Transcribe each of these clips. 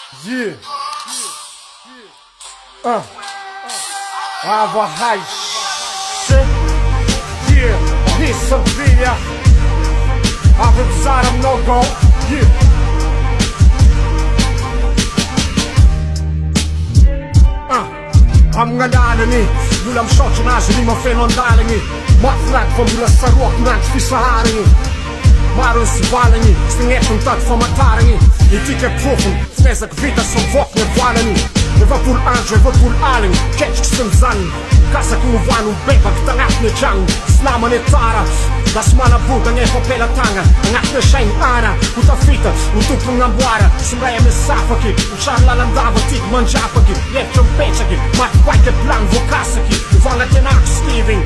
Yeah. Aber heiße. Yeah. Nisam bija. A vepzara mnogo. Yeah. Am ngadaleni. Mulam shoqë nashë një më fenon daleni. Ma flak për mula sarok në që fisë harëni. Marën si valëni, së ngetën të të fëmatarëni. I ti ke profën, fnezëk vita së vok në valëni. Në vëpull angjë, vëpull alën, keq kësë në zanë. Kasa ku më vanë në beba këta ngatë në qangë. Snamën e tara, da smana buta nje po pela tanga. Ngatë në shenjë ana, ku ta fita, u tukë nga mbuara. Së mreje me safëki, u qarë lalandavë tik më në gjapëki. Lefë që më peqëki, ma të kuajke plan vokasëki. U vangat e nakë stivin,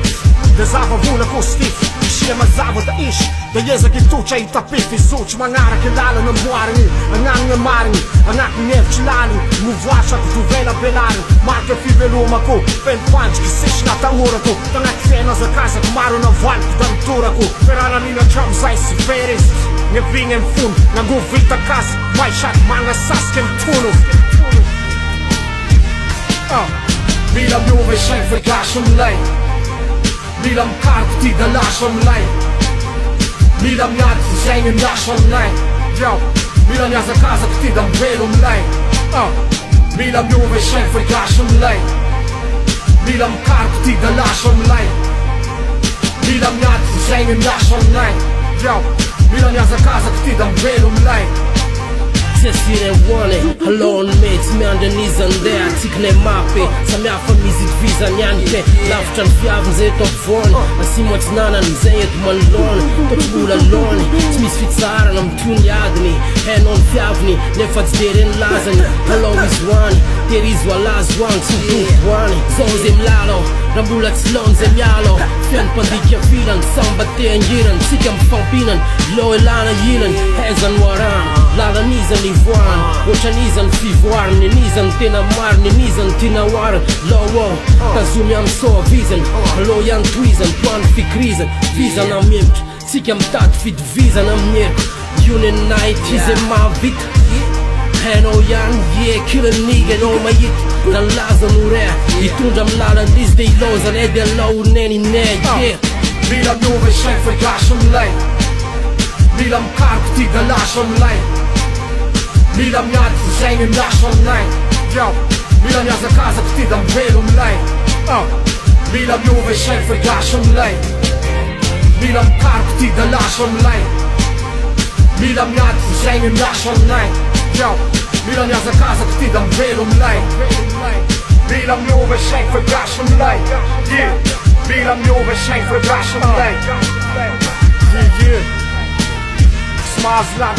dhe zavë vullë ku stif. Shie më zavë të ish, dhe jezë ki tu që i tapifi. Suq ma ngara ke lalë në mbuarëni. Nganë në marëni, ngatë njevë që lalë. Mu vlashat du vela belarën. Marke fi velu më ku, pen panç kësish nga ta urë ku. Të nga këthena zë kasët maru në valë këtë në turë ku. Per ana një në qamë zaj si feris. Një vingë në fund, nga ngu vita kasë. Maj qatë ma nga saske në tunu. Mila mjuve shenjë fërgashëm lej. Mila më kartë ti dhe lashëm lej. Mila më njatë si shenjë njashëm lej. Mila nja zë kazët ti dhe mbelum lej. Mila mjuve shenjë fërgashëm lej. Mila më kartë ti dhe lashëm lej. Mila më njatë si shenjë njashëm lej. Mila nja zë kazët ti dhe mbelum lej. Qesire wone, halon me të me andënizën dhe atik në mape. Sa mja fëmizit vizan janë te lafë që në fjavë nëzë të vonë. Asi më të nana në zëjet më lonë, të të bula lonë. Të mis ficarën në më t'un jadëni, henon fjavëni, ne fatës derin lazëni. Halon izwani, teri zwa lazwani, që du t'wani. Zonë zem lalo, rambullat s'lonë zem jalo. Fjën pëndikja filan, samba te njërën, si kem fampinën, lo e lana jinën, hezën waran. Lada nizën i vuan, o që nizën fi vuarën. Një nizën ti në marë, një nizën ti në warën. Lo, ta zum jam so vizën. Lo janë twizën, tuan fi krizën. Vizën në mjëmq, si kem tatë fit vizën në mjërë. Junin najt, hize ma vit. Heno janë, killën nigën o ma jit. Në lazën u re, i tundëm lalën dis dhe i lozën. Edhe lo u neni ne, Mila mjuve shenjë fërgashëm lej. Mila më kartë ti dhe lashëm lej. Mila më njatë si shenjë njashëm lej. Mila nja zë kazët ti dhe mbelum lej. Mila mjuve shenjë fërgashëm lej. Mila më kartë ti dhe lashëm lej. Mila më njatë si shenjë njashëm lej. Mila nja zë kazët ti dhe mbelum lej. Mila mjuve shenjë fërgashëm lej. Mila mjuve shenjë fërgashëm lej. Smazlat